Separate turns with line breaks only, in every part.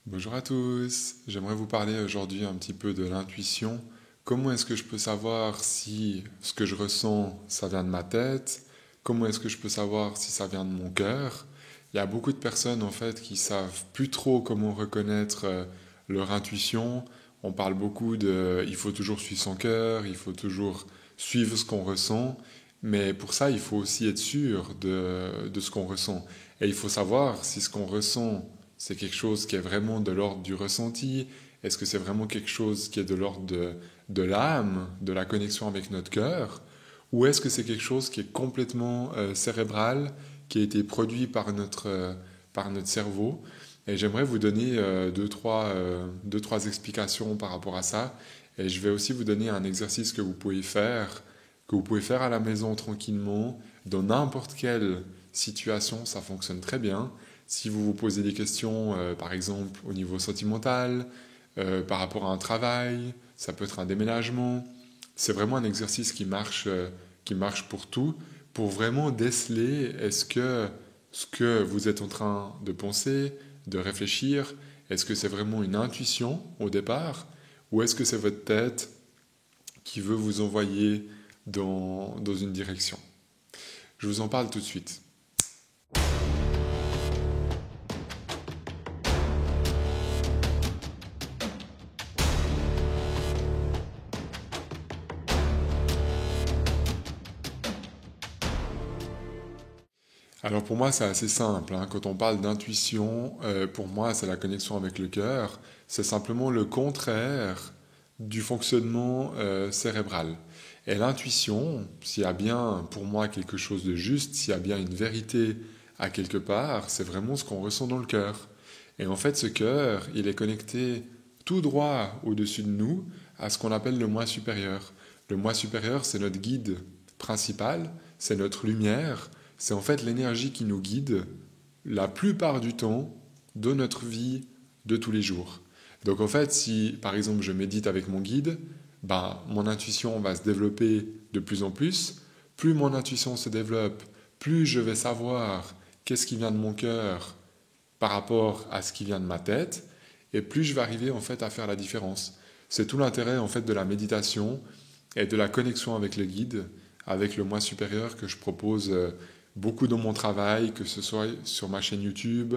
Bonjour à tous, j'aimerais vous parler aujourd'hui un petit peu de l'intuition. Comment est-ce que je peux savoir si ce que je ressens, ça vient de ma tête? Comment est-ce que je peux savoir si ça vient de mon cœur? Il y a beaucoup de personnes en fait qui savent plus trop comment reconnaître leur intuition. On parle beaucoup de il faut toujours suivre son cœur, il faut toujours suivre ce qu'on ressent, mais pour ça il faut aussi être sûr de ce qu'on ressent. Et il faut savoir si ce qu'on ressent c'est quelque chose qui est vraiment de l'ordre du ressenti? Est-ce que c'est vraiment quelque chose qui est de l'ordre de l'âme, de la connexion avec notre cœur? Ou est-ce que c'est quelque chose qui est complètement cérébral, qui a été produit par notre cerveau? Et j'aimerais vous donner deux, trois explications par rapport à ça. Et je vais aussi vous donner un exercice que vous pouvez faire à la maison tranquillement, dans n'importe quelle situation, ça fonctionne très bien. Si vous vous posez des questions, par exemple au niveau sentimental, par rapport à un travail, ça peut être un déménagement, c'est vraiment un exercice qui marche pour tout, pour vraiment déceler est-ce que ce que vous êtes en train de penser, de réfléchir, est-ce que c'est vraiment une intuition au départ, ou est-ce que c'est votre tête qui veut vous envoyer dans une direction. Je vous en parle tout de suite. Alors pour moi, c'est assez simple, hein. Quand on parle d'intuition, pour moi, c'est la connexion avec le cœur. C'est simplement le contraire du fonctionnement cérébral. Et l'intuition, s'il y a bien pour moi quelque chose de juste, s'il y a bien une vérité à quelque part, c'est vraiment ce qu'on ressent dans le cœur. Et en fait, ce cœur, il est connecté tout droit au-dessus de nous à ce qu'on appelle le moi supérieur. Le moi supérieur, c'est notre guide principal, c'est notre lumière, c'est en fait l'énergie qui nous guide la plupart du temps de notre vie de tous les jours. Donc en fait, si par exemple je médite avec mon guide, ben, mon intuition va se développer de plus en plus. Plus mon intuition se développe, plus je vais savoir qu'est-ce qui vient de mon cœur par rapport à ce qui vient de ma tête, et plus je vais arriver en fait à faire la différence. C'est tout l'intérêt en fait de la méditation et de la connexion avec le guide, avec le moi supérieur que je propose beaucoup dans mon travail, que ce soit sur ma chaîne YouTube,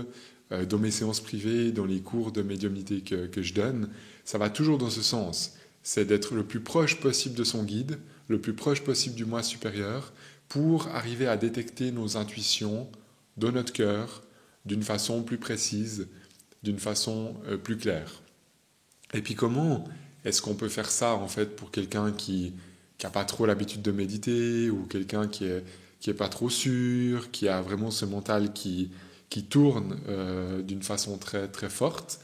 dans mes séances privées, dans les cours de médiumnité que je donne. Ça va toujours dans ce sens. C'est d'être le plus proche possible de son guide, le plus proche possible du moi supérieur, pour arriver à détecter nos intuitions dans notre cœur d'une façon plus précise, d'une façon plus claire. Et puis comment est-ce qu'on peut faire ça en fait pour quelqu'un qui n'a pas trop l'habitude de méditer ou quelqu'un qui est pas trop sûr, qui a vraiment ce mental qui tourne d'une façon très très forte?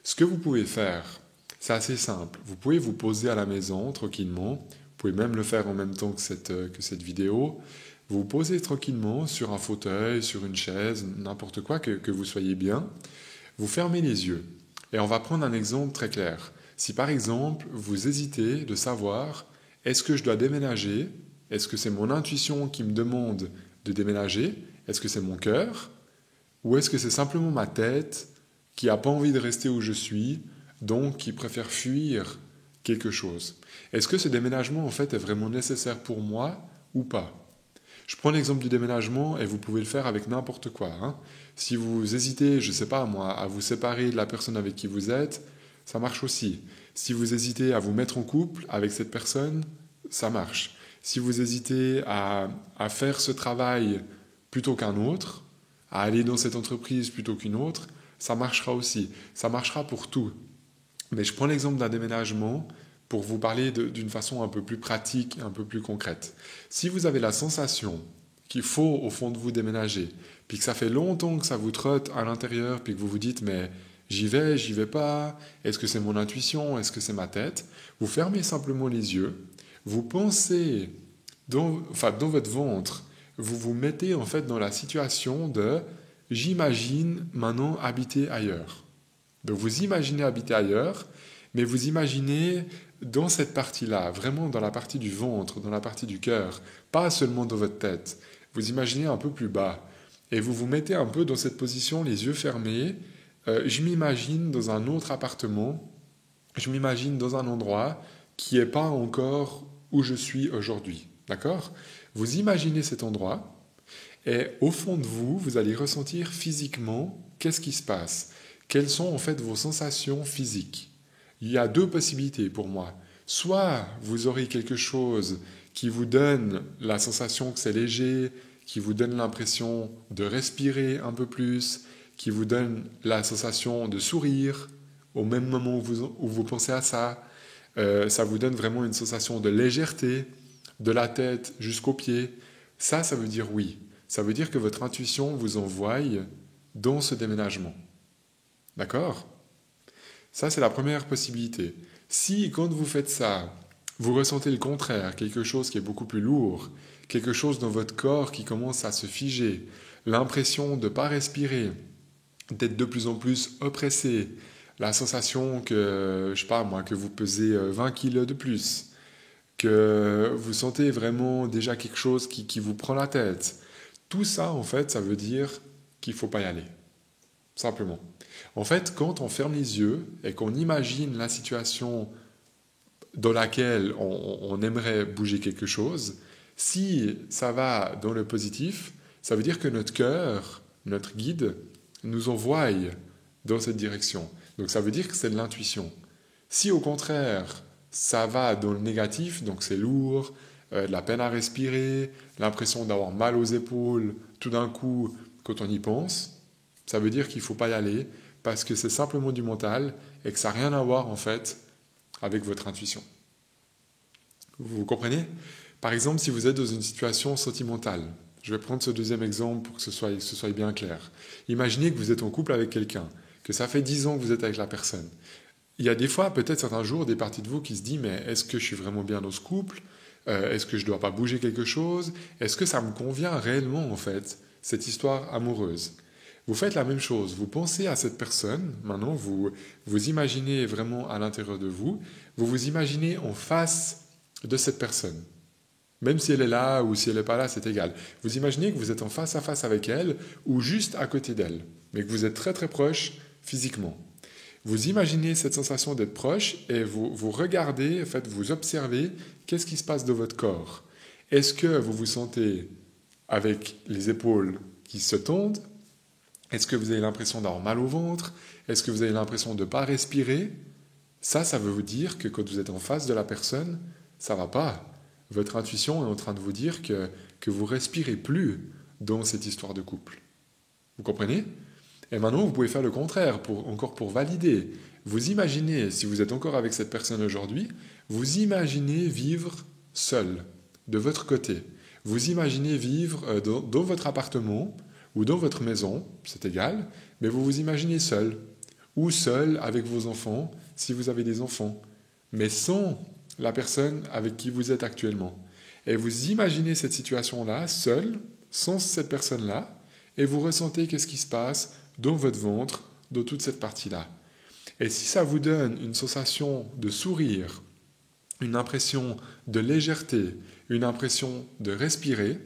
Ce que vous pouvez faire, c'est assez simple. Vous pouvez vous poser à la maison tranquillement. Vous pouvez même le faire en même temps que cette vidéo. Vous vous posez tranquillement sur un fauteuil, sur une chaise, n'importe quoi, que vous soyez bien. Vous fermez les yeux. Et on va prendre un exemple très clair. Si par exemple, vous hésitez de savoir, est-ce que je dois déménager? Est-ce que c'est mon intuition qui me demande de déménager? Est-ce que c'est mon cœur? Ou est-ce que c'est simplement ma tête qui n'a pas envie de rester où je suis, donc qui préfère fuir quelque chose? Est-ce que ce déménagement en fait est vraiment nécessaire pour moi ou pas? Je prends l'exemple du déménagement et vous pouvez le faire avec n'importe quoi, hein. Si vous hésitez, je ne sais pas moi, à vous séparer de la personne avec qui vous êtes, ça marche aussi. Si vous hésitez à vous mettre en couple avec cette personne, ça marche. Si vous hésitez à faire ce travail plutôt qu'un autre, à aller dans cette entreprise plutôt qu'une autre, ça marchera aussi. Ça marchera pour tout. Mais je prends l'exemple d'un déménagement pour vous parler d'une façon un peu plus pratique, un peu plus concrète. Si vous avez la sensation qu'il faut au fond de vous déménager, puis que ça fait longtemps que ça vous trotte à l'intérieur, puis que vous vous dites mais j'y vais pas, est-ce que c'est mon intuition, est-ce que c'est ma tête? Vous fermez simplement les yeux, vous pensez dans votre ventre, vous vous mettez en fait dans la situation de j'imagine maintenant habiter ailleurs. Donc vous imaginez habiter ailleurs, mais vous imaginez dans cette partie-là, vraiment dans la partie du ventre, dans la partie du cœur, pas seulement dans votre tête. Vous imaginez un peu plus bas. Et vous vous mettez un peu dans cette position, les yeux fermés, je m'imagine dans un autre appartement, je m'imagine dans un endroit qui n'est pas encore où je suis aujourd'hui. D'accord? Vous imaginez cet endroit et au fond de vous, vous allez ressentir physiquement qu'est-ce qui se passe. Quelles sont en fait vos sensations physiques? Il y a deux possibilités pour moi. Soit vous aurez quelque chose qui vous donne la sensation que c'est léger, qui vous donne l'impression de respirer un peu plus, qui vous donne la sensation de sourire au même moment où vous pensez à ça. Ça vous donne vraiment une sensation de légèreté, de la tête jusqu'aux pieds. Ça veut dire oui. Ça veut dire que votre intuition vous envoie dans ce déménagement. D'accord? Ça, c'est la première possibilité. Si, quand vous faites ça, vous ressentez le contraire, quelque chose qui est beaucoup plus lourd, quelque chose dans votre corps qui commence à se figer, l'impression de ne pas respirer, d'être de plus en plus oppressé, la sensation que, je sais pas moi, que vous pesez 20 kilos de plus, que vous sentez vraiment déjà quelque chose qui vous prend la tête, tout ça, en fait, ça veut dire qu'il ne faut pas y aller. Simplement. En fait, quand on ferme les yeux et qu'on imagine la situation dans laquelle on aimerait bouger quelque chose, si ça va dans le positif, ça veut dire que notre cœur, notre guide, nous envoie dans cette direction. Donc ça veut dire que c'est de l'intuition. Si au contraire, ça va dans le négatif, donc c'est lourd, de la peine à respirer, l'impression d'avoir mal aux épaules, tout d'un coup, quand on y pense, ça veut dire qu'il ne faut pas y aller parce que c'est simplement du mental et que ça n'a rien à voir en fait avec votre intuition. Vous comprenez? Par exemple, si vous êtes dans une situation sentimentale, je vais prendre ce deuxième exemple pour que ce soit bien clair. Imaginez que vous êtes en couple avec quelqu'un, que ça fait 10 ans que vous êtes avec la personne. Il y a des fois, peut-être certains jours, des parties de vous qui se disent « mais est-ce que je suis vraiment bien dans ce couple? Est-ce que je ne dois pas bouger quelque chose? Est-ce que ça me convient réellement en fait, cette histoire amoureuse ?» Vous faites la même chose, vous pensez à cette personne, maintenant vous imaginez vraiment à l'intérieur de vous, vous vous imaginez en face de cette personne. Même si elle est là ou si elle n'est pas là, c'est égal. Vous imaginez que vous êtes en face à face avec elle ou juste à côté d'elle, mais que vous êtes très très proche physiquement. Vous imaginez cette sensation d'être proche et vous regardez, en fait, vous observez qu'est-ce qui se passe dans votre corps. Est-ce que vous vous sentez avec les épaules qui se tendent? Est-ce que vous avez l'impression d'avoir mal au ventre? Est-ce que vous avez l'impression de ne pas respirer? Ça veut vous dire que quand vous êtes en face de la personne, ça ne va pas. Votre intuition est en train de vous dire que vous ne respirez plus dans cette histoire de couple. Vous comprenez? Et maintenant, vous pouvez faire le contraire, encore pour valider. Vous imaginez, si vous êtes encore avec cette personne aujourd'hui, vous imaginez vivre seul, de votre côté. Vous imaginez vivre dans votre appartement ou dans votre maison, c'est égal, mais vous vous imaginez seul. Ou seul avec vos enfants, si vous avez des enfants. Mais sans la personne avec qui vous êtes actuellement. Et vous imaginez cette situation-là, seul, sans cette personne-là, et vous ressentez qu'est-ce qui se passe dans votre ventre, dans toute cette partie-là. Et si ça vous donne une sensation de sourire, une impression de légèreté, une impression de respirer,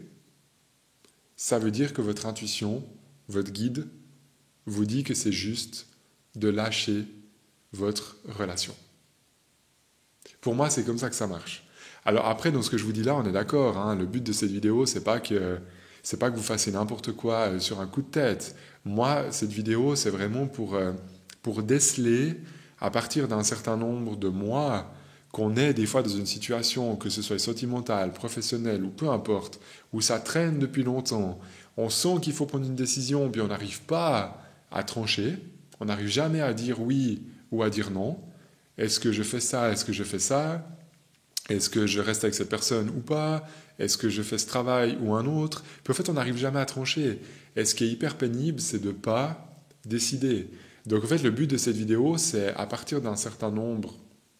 ça veut dire que votre intuition, votre guide, vous dit que c'est juste de lâcher votre relation. Pour moi, c'est comme ça que ça marche. Alors après, dans ce que je vous dis là, on est d'accord. Hein, le but de cette vidéo, c'est pas que vous fassiez n'importe quoi sur un coup de tête. Moi, cette vidéo, c'est vraiment pour déceler, à partir d'un certain nombre de mois, qu'on est des fois dans une situation, que ce soit sentimentale, professionnelle ou peu importe, où ça traîne depuis longtemps, on sent qu'il faut prendre une décision, puis on n'arrive pas à trancher, on n'arrive jamais à dire oui ou à dire non. Est-ce que je fais ça? Est-ce que je fais ça? Est-ce que je reste avec cette personne ou pas? Est-ce que je fais ce travail ou un autre? Puis en fait, on n'arrive jamais à trancher. Et ce qui est hyper pénible, c'est de ne pas décider. Donc en fait, le but de cette vidéo, c'est à partir d'un certain nombre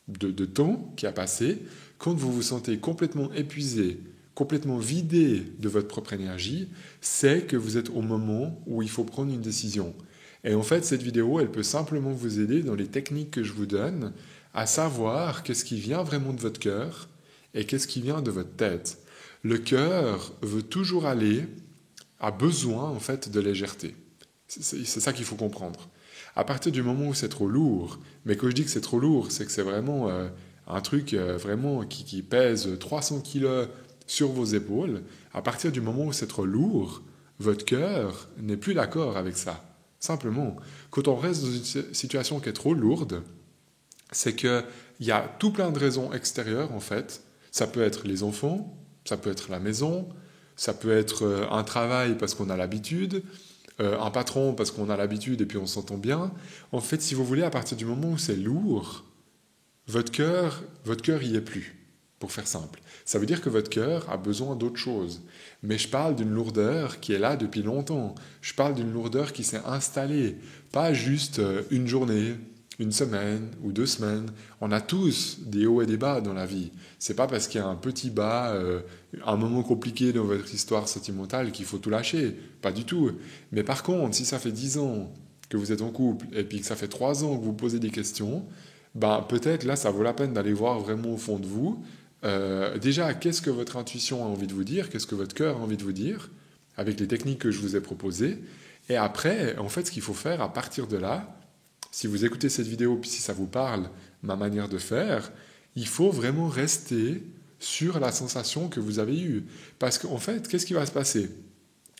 de temps qui a passé, quand vous vous sentez complètement épuisé, complètement vidé de votre propre énergie, c'est que vous êtes au moment où il faut prendre une décision. Et en fait, cette vidéo, elle peut simplement vous aider dans les techniques que je vous donne à savoir qu'est-ce qui vient vraiment de votre cœur et qu'est-ce qui vient de votre tête. Le cœur veut toujours aller, a besoin en fait de légèreté. C'est ça qu'il faut comprendre. À partir du moment où c'est trop lourd, mais quand je dis que c'est trop lourd, c'est que c'est vraiment un truc vraiment qui pèse 300 kilos sur vos épaules, à partir du moment où c'est trop lourd, votre cœur n'est plus d'accord avec ça. Simplement, quand on reste dans une situation qui est trop lourde, c'est qu'il y a tout plein de raisons extérieures en fait. Ça peut être les enfants, ça peut être la maison, ça peut être un travail parce qu'on a l'habitude, un patron parce qu'on a l'habitude et puis on s'entend bien. En fait, si vous voulez, à partir du moment où c'est lourd, votre cœur y est plus, pour faire simple. Ça veut dire que votre cœur a besoin d'autre chose. Mais je parle d'une lourdeur qui est là depuis longtemps. Je parle d'une lourdeur qui s'est installée, pas juste une journée, une semaine ou 2 semaines. On a tous des hauts et des bas dans la vie. C'est pas parce qu'il y a un petit bas, un moment compliqué dans votre histoire sentimentale qu'il faut tout lâcher. Pas du tout. Mais par contre, si ça fait 10 ans que vous êtes en couple et puis que ça fait 3 ans que vous posez des questions, ben peut-être là, ça vaut la peine d'aller voir vraiment au fond de vous. Déjà, qu'est-ce que votre intuition a envie de vous dire? Qu'est-ce que votre cœur a envie de vous dire? Avec les techniques que je vous ai proposées. Et après, en fait, ce qu'il faut faire à partir de là, si vous écoutez cette vidéo, puis si ça vous parle, ma manière de faire, il faut vraiment rester sur la sensation que vous avez eue. Parce qu'en fait, qu'est-ce qui va se passer?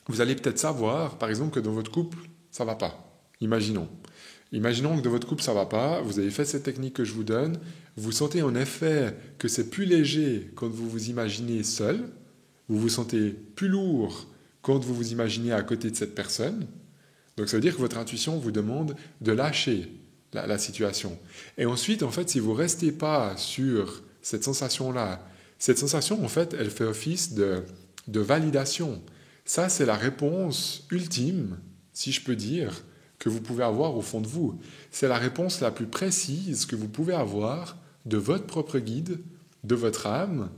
Vous allez peut-être savoir, par exemple, que dans votre couple, ça ne va pas. Imaginons. Imaginons que dans votre couple, ça ne va pas, vous avez fait cette technique que je vous donne, vous sentez en effet que c'est plus léger quand vous vous imaginez seul, vous vous sentez plus lourd quand vous vous imaginez à côté de cette personne. Donc ça veut dire que votre intuition vous demande de lâcher la situation. Et ensuite, en fait, si vous ne restez pas sur cette sensation-là, cette sensation, en fait, elle fait office de validation. Ça, c'est la réponse ultime, si je peux dire, que vous pouvez avoir au fond de vous. C'est la réponse la plus précise que vous pouvez avoir de votre propre guide, de votre âme,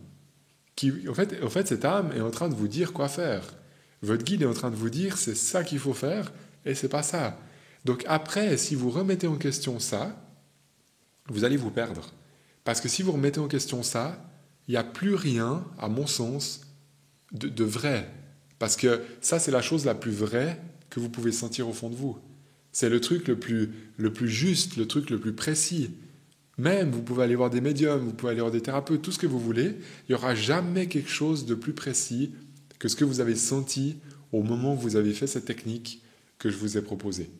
qui, en fait, cette âme est en train de vous dire quoi faire. Votre guide est en train de vous dire c'est ça qu'il faut faire et c'est pas ça. Donc après, si vous remettez en question ça, vous allez vous perdre. Parce que si vous remettez en question ça, il n'y a plus rien, à mon sens, de vrai. Parce que ça, c'est la chose la plus vraie que vous pouvez sentir au fond de vous. C'est le truc le plus juste, le truc le plus précis. Même, vous pouvez aller voir des médiums, vous pouvez aller voir des thérapeutes, tout ce que vous voulez, il n'y aura jamais quelque chose de plus précis que ce que vous avez senti au moment où vous avez fait cette technique que je vous ai proposée.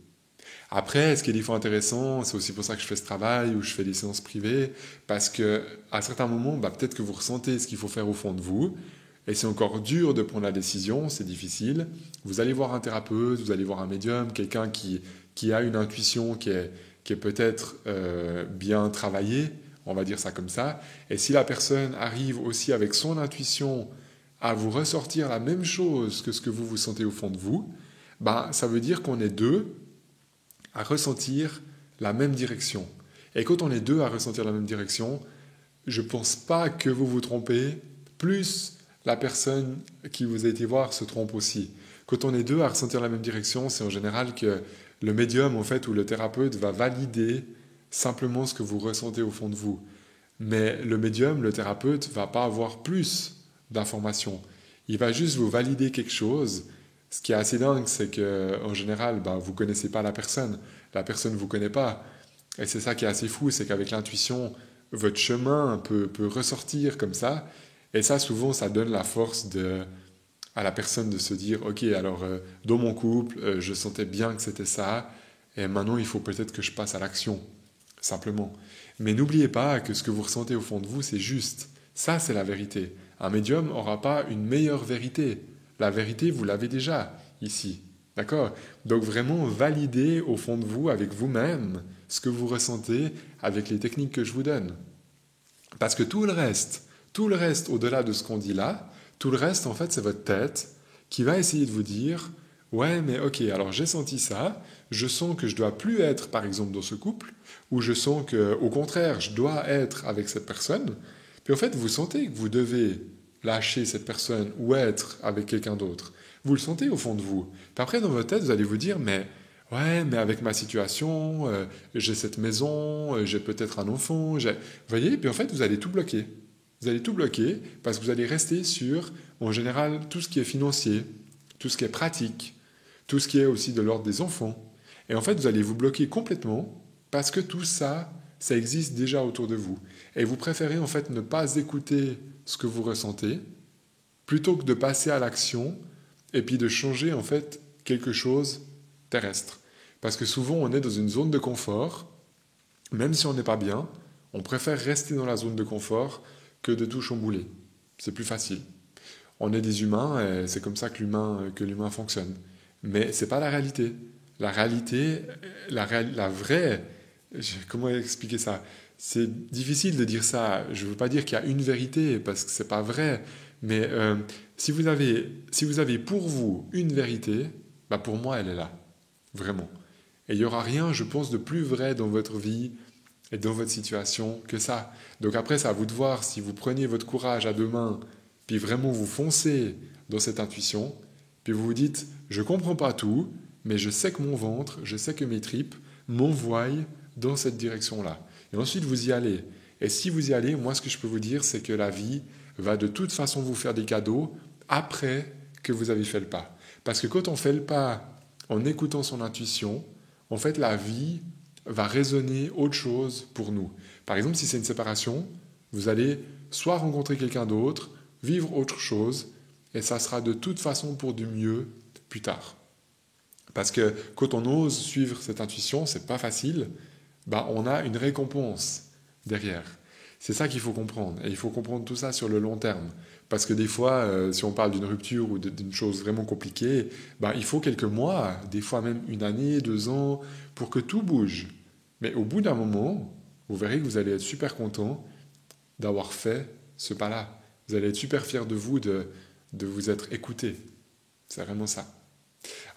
Après, ce qui est des fois intéressant, c'est aussi pour ça que je fais ce travail ou je fais des séances privées, parce qu'à certains moments, peut-être que vous ressentez ce qu'il faut faire au fond de vous, et c'est encore dur de prendre la décision, c'est difficile. Vous allez voir un thérapeute, vous allez voir un médium, quelqu'un qui a une intuition qui est peut-être bien travaillée, on va dire ça comme ça. Et si la personne arrive aussi avec son intuition à vous ressortir la même chose que ce que vous sentez au fond de vous, ça veut dire qu'on est deux à ressentir la même direction. Et quand on est deux à ressentir la même direction, je ne pense pas que vous vous trompez, plus la personne qui vous a été voir se trompe aussi. Quand on est deux à ressentir la même direction, c'est en général que le médium en fait ou le thérapeute va valider simplement ce que vous ressentez au fond de vous. Mais le médium, le thérapeute, va pas avoir plus d'informations. Il va juste vous valider quelque chose. Ce qui est assez dingue, c'est qu'en général, vous ne connaissez pas la personne ne vous connaît pas. Et c'est ça qui est assez fou, c'est qu'avec l'intuition, votre chemin peut ressortir comme ça. Et ça, souvent, ça donne la force à la personne de se dire, ok, alors dans mon couple, je sentais bien que c'était ça, et maintenant il faut peut-être que je passe à l'action, simplement. Mais n'oubliez pas que ce que vous ressentez au fond de vous, c'est juste. Ça, c'est la vérité. Un médium n'aura pas une meilleure vérité. La vérité, vous l'avez déjà ici. D'accord? Donc vraiment, validez au fond de vous, avec vous-même, ce que vous ressentez avec les techniques que je vous donne. Parce que tout le reste au-delà de ce qu'on dit là, tout le reste, en fait, c'est votre tête qui va essayer de vous dire « Ouais, mais ok, alors j'ai senti ça, je sens que je dois plus être, par exemple, dans ce couple, ou je sens que, au contraire, je dois être avec cette personne. » Puis en fait, vous sentez que vous devez lâcher cette personne ou être avec quelqu'un d'autre. Vous le sentez au fond de vous. Puis après, dans votre tête, vous allez vous dire « Mais ouais, mais avec ma situation, j'ai cette maison, j'ai peut-être un enfant. » Vous voyez, puis en fait, vous allez tout bloquer. Vous allez tout bloquer parce que vous allez rester sur, en général, tout ce qui est financier, tout ce qui est pratique, tout ce qui est aussi de l'ordre des enfants. Et en fait, vous allez vous bloquer complètement parce que tout ça, ça existe déjà autour de vous. Et vous préférez en fait ne pas écouter ce que vous ressentez plutôt que de passer à l'action et puis de changer en fait quelque chose terrestre. Parce que souvent, on est dans une zone de confort, même si on n'est pas bien, on préfère rester dans la zone de confort que de tout chambouler. C'est plus facile. On est des humains et c'est comme ça que l'humain fonctionne. Mais c'est pas la réalité. La réalité, la vraie, comment expliquer ça? C'est difficile de dire ça. Je ne veux pas dire qu'il y a une vérité parce que c'est pas vrai. Mais si vous avez pour vous une vérité, bah pour moi elle est là, vraiment. Et il n'y aura rien, je pense, de plus vrai dans votre vie et dans votre situation que ça. Donc après, c'est à vous de voir si vous prenez votre courage à deux mains, puis vraiment vous foncez dans cette intuition, puis vous vous dites, je comprends pas tout, mais je sais que mon ventre, je sais que mes tripes m'envoient dans cette direction-là. Et ensuite, vous y allez. Et si vous y allez, moi, ce que je peux vous dire, c'est que la vie va de toute façon vous faire des cadeaux après que vous avez fait le pas. Parce que quand on fait le pas en écoutant son intuition, en fait, la vie va résonner autre chose pour nous. Par exemple, si c'est une séparation, vous allez soit rencontrer quelqu'un d'autre, vivre autre chose, et ça sera de toute façon pour du mieux plus tard. Parce que quand on ose suivre cette intuition, c'est pas facile, bah on a une récompense derrière. C'est ça qu'il faut comprendre. Et il faut comprendre tout ça sur le long terme. Parce que des fois, si on parle d'une rupture ou d'une chose vraiment compliquée, bah, il faut quelques mois, des fois même une année, 2 ans, pour que tout bouge. Mais au bout d'un moment, vous verrez que vous allez être super content d'avoir fait ce pas-là. Vous allez être super fier de vous, de vous être écouté. C'est vraiment ça.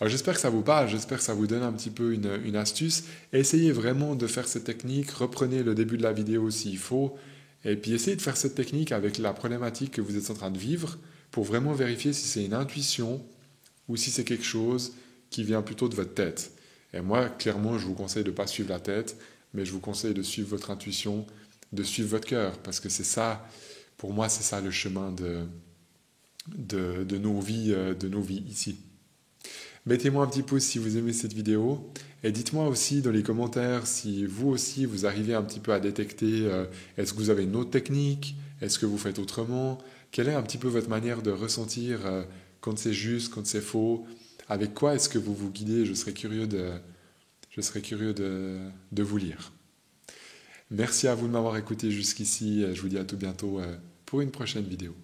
Alors j'espère que ça vous parle, j'espère que ça vous donne un petit peu une astuce. Essayez vraiment de faire cette technique, reprenez le début de la vidéo s'il faut, et puis essayez de faire cette technique avec la problématique que vous êtes en train de vivre pour vraiment vérifier si c'est une intuition ou si c'est quelque chose qui vient plutôt de votre tête. Et moi, clairement, je vous conseille de ne pas suivre la tête, mais je vous conseille de suivre votre intuition, de suivre votre cœur, parce que c'est ça, pour moi, c'est ça le chemin de nos vies ici. Mettez-moi un petit pouce si vous aimez cette vidéo et dites-moi aussi dans les commentaires si vous aussi vous arrivez un petit peu à détecter est-ce que vous avez une autre technique, est-ce que vous faites autrement, quelle est un petit peu votre manière de ressentir quand c'est juste, quand c'est faux, avec quoi est-ce que vous vous guidez, je serais curieux de vous lire. Merci à vous de m'avoir écouté jusqu'ici, je vous dis à tout bientôt pour une prochaine vidéo.